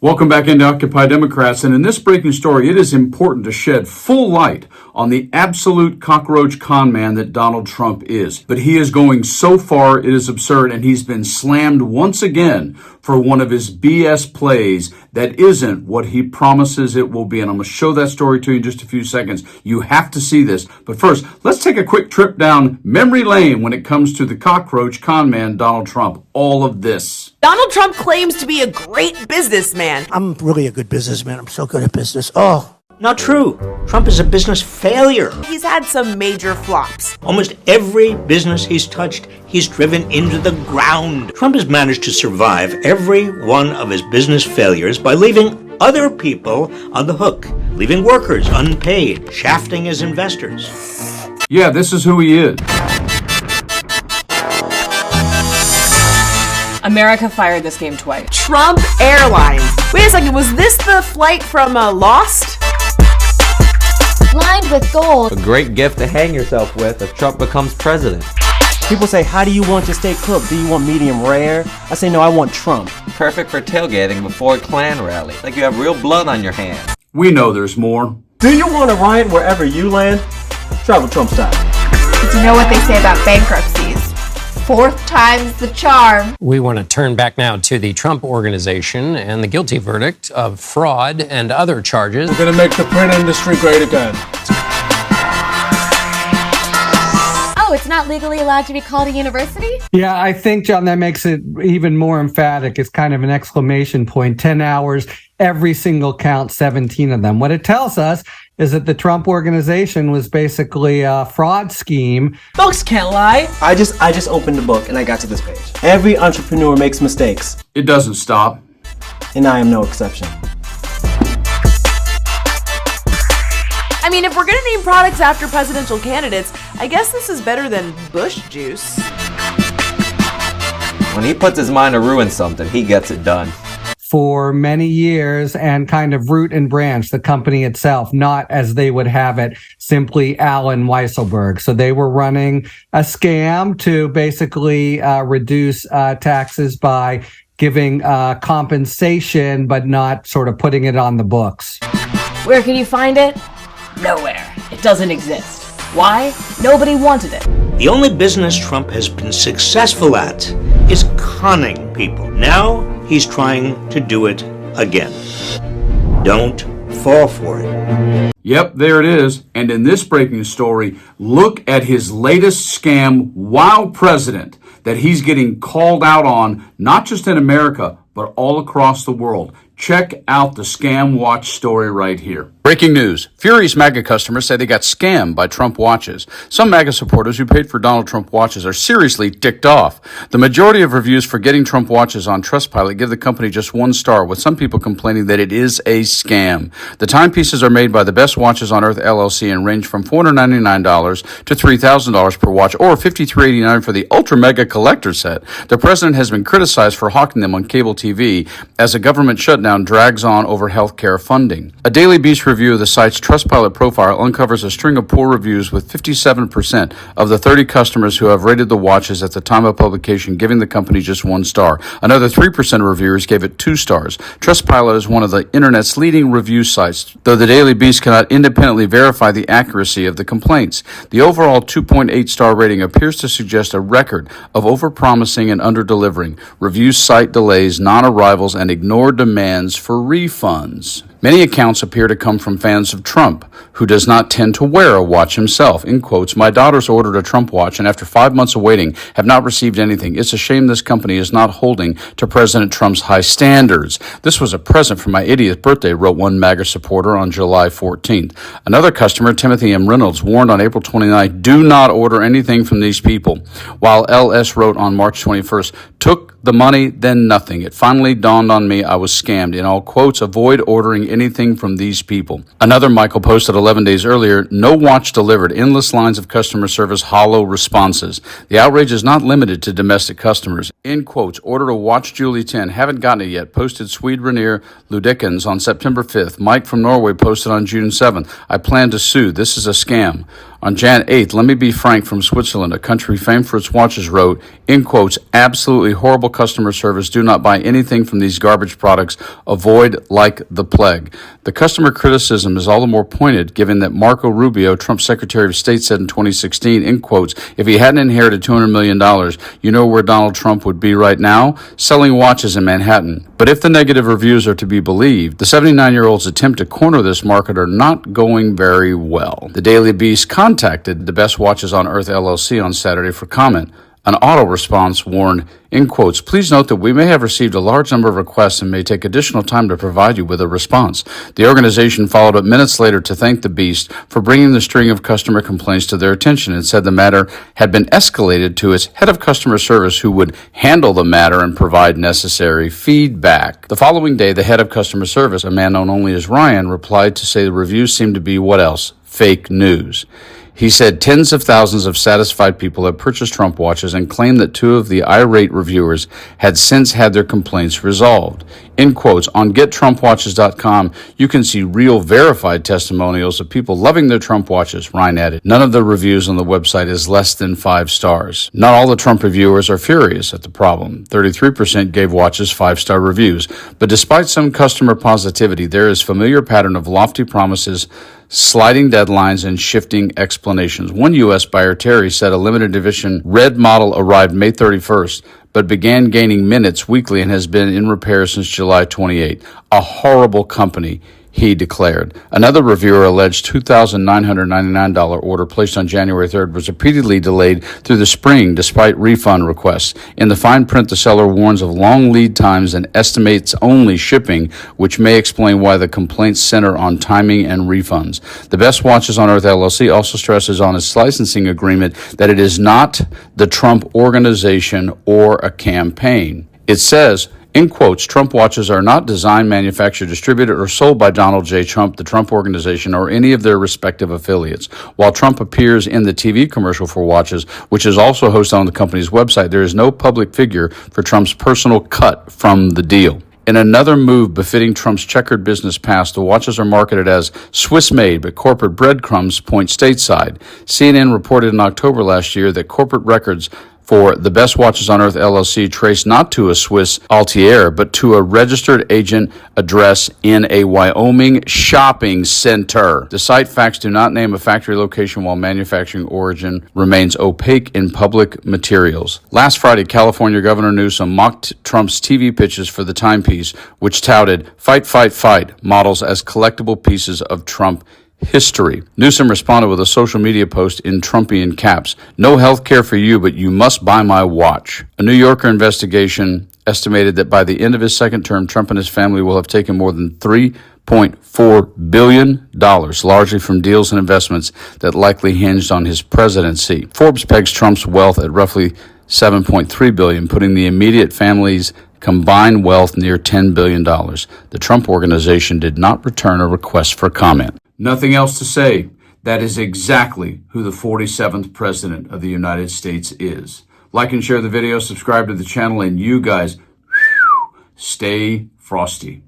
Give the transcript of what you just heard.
Welcome back into Occupy Democrats, and in this breaking story, it is important to shed full light on the absolute cockroach con man that Donald Trump is. But he is going so far, it is absurd, and he's been slammed once again for one of his BS plays that isn't what he promises it will be. And I'm going to show that story to you in just a few seconds. You have to see this. But first, let's take a quick trip down memory lane when it comes to the cockroach con man, Donald Trump. All of this. Donald Trump claims to be a great businessman. I'm really a good businessman. I'm so good at business. Oh. Not true. Trump is a business failure. He's had some major flops. Almost every business he's touched, he's driven into the ground. Trump has managed to survive every one of his business failures by leaving other people on the hook, leaving workers unpaid, shafting his investors. Yeah, this is who he is. America fired this game twice. Trump Airlines. Wait a second, was this the flight from Lost? Lined with gold. A great gift to hang yourself with if Trump becomes president. People say, how do you want your steak cooked? Do you want medium rare? I say, no, I want Trump. Perfect for tailgating before a Klan rally. Like you have real blood on your hands. We know there's more. Do you want to riot wherever you land? Travel Trump style. But you know what they say about bankruptcies? Fourth time's the charm. We want to turn back now to the Trump Organization and the guilty verdict of fraud and other charges. We're going to make the print industry great again. Oh, it's not legally allowed to be called a university? Yeah, I think, John, that makes it even more emphatic. It's kind of an exclamation point. 10 hours, every single count, 17 of them. What it tells us is that the Trump Organization was basically a fraud scheme. Folks can't lie. I just opened the book and I got to this page. Every entrepreneur makes mistakes. It doesn't stop. And I am no exception. I mean, if we're gonna name products after presidential candidates, I guess this is better than Bush juice. When he puts his mind to ruin something, he gets it done. For many years, and kind of root and branch the company itself, not as they would have it, simply Allen Weisselberg. So they were running a scam to basically reduce taxes by giving compensation, but not sort of putting it on the books. Where can you find it? Nowhere. It doesn't exist. Why? Nobody wanted it. The only business Trump has been successful at is conning people. Now he's trying to do it again. Don't fall for it. Yep, there it is. And in this breaking story, look at his latest scam while president that he's getting called out on, not just in America, but all across the world. Check out the Scam Watch story right here. Breaking news. Furious MAGA customers say they got scammed by Trump watches. Some MAGA supporters who paid for Donald Trump watches are seriously ticked off. The majority of reviews for getting Trump watches on Trustpilot give the company just 1 star, with some people complaining that it is a scam. The timepieces are made by the Best Watches on Earth LLC and range from $499 to $3,000 per watch, or $5,389 for the Ultra Mega Collector set. The president has been criticized for hawking them on cable TV as a government shutdown drags on over health care funding. A Daily Beast review of the site's Trustpilot profile uncovers a string of poor reviews, with 57% of the 30 customers who have rated the watches at the time of publication giving the company just 1 star. Another 3% of reviewers gave it 2 stars. Trustpilot is one of the internet's leading review sites, though the Daily Beast cannot independently verify the accuracy of the complaints. The overall 2.8 star rating appears to suggest a record of overpromising and under-delivering. Reviews cite delays, non-arrivals, and ignored demands for refunds. Many accounts appear to come from fans of Trump, who does not tend to wear a watch himself. In quotes, "My daughters ordered a Trump watch and after 5 months of waiting have not received anything. It's a shame this company is not holding to President Trump's high standards. This was a present for my 80th birthday," wrote one MAGA supporter on July 14th. Another customer, Timothy M. Reynolds, warned on April 29th, "Do not order anything from these people." While LS wrote on March 21st, "Took the money, then nothing. It finally dawned on me I was scammed." In all quotes, avoid ordering anything from these people. Another Michael posted 11 days earlier, "No watch delivered. Endless lines of customer service, hollow responses." The outrage is not limited to domestic customers. In quotes, "Ordered a watch Julie 10. Haven't gotten it yet." Posted Swede Rainier Ludekens on September 5th. Mike from Norway posted on June 7th. "I plan to sue. This is a scam." On Jan 8th, let me be frank from Switzerland, a country famed for its watches, wrote, in quotes, absolutely horrible customer service. Do not buy anything from these garbage products. Avoid like the plague. The customer criticism is all the more pointed given that Marco Rubio, Trump's Secretary of State, said in 2016, in quotes, if he hadn't inherited $200 million, you know where Donald Trump would be right now? Selling watches in Manhattan. But if the negative reviews are to be believed, the 79-year-old's attempt to corner this market are not going very well. The Daily Beast contacted the Best Watches on Earth LLC on Saturday for comment. An auto response warned, in quotes, please note that we may have received a large number of requests and may take additional time to provide you with a response. The organization followed up minutes later to thank the Beast for bringing the string of customer complaints to their attention and said the matter had been escalated to its head of customer service who would handle the matter and provide necessary feedback. The following day, the head of customer service, a man known only as Ryan, replied to say the reviews seemed to be what else? Fake news. He said tens of thousands of satisfied people have purchased Trump watches and claimed that two of the irate reviewers had since had their complaints resolved. In quotes, on GetTrumpWatches.com, you can see real verified testimonials of people loving their Trump watches, Ryan added. None of the reviews on the website is less than 5 stars. Not all the Trump reviewers are furious at the problem. 33% gave watches 5-star reviews. But despite some customer positivity, there is a familiar pattern of lofty promises, sliding deadlines, and shifting explanations. One U.S. buyer, Terry, said a limited edition red model arrived May 31st, but began gaining minutes weekly and has been in repair since July 28. A horrible company, he declared. Another reviewer alleged $2,999 order placed on January 3rd was repeatedly delayed through the spring despite refund requests. In the fine print, the seller warns of long lead times and estimates only shipping, which may explain why the complaints center on timing and refunds. The Best Watches on Earth LLC also stresses on its licensing agreement that it is not the Trump organization or a campaign. It says, in quotes, Trump watches are not designed, manufactured, distributed, or sold by Donald J. Trump, the Trump Organization, or any of their respective affiliates. While Trump appears in the TV commercial for watches, which is also hosted on the company's website, there is no public figure for Trump's personal cut from the deal. In another move befitting Trump's checkered business past, the watches are marketed as Swiss-made, but corporate breadcrumbs point stateside. CNN reported in October last year that corporate records for the Best Watches on Earth LLC trace not to a Swiss Altier, but to a registered agent address in a Wyoming shopping center. The site facts do not name a factory location while manufacturing origin remains opaque in public materials. Last Friday, California Governor Newsom mocked Trump's TV pitches for the timepiece, which touted "Fight, fight, fight" models as collectible pieces of Trump history. Newsom responded with a social media post in Trumpian caps. No health care for you, but you must buy my watch. A New Yorker investigation estimated that by the end of his second term, Trump and his family will have taken more than $3.4 billion, largely from deals and investments that likely hinged on his presidency. Forbes pegs Trump's wealth at roughly $7.3 billion, putting the immediate family's combined wealth near $10 billion. The Trump Organization did not return a request for comment. Nothing else to say. That is exactly who the 47th President of the United States is. Like and share the video, subscribe to the channel, and you guys, stay frosty.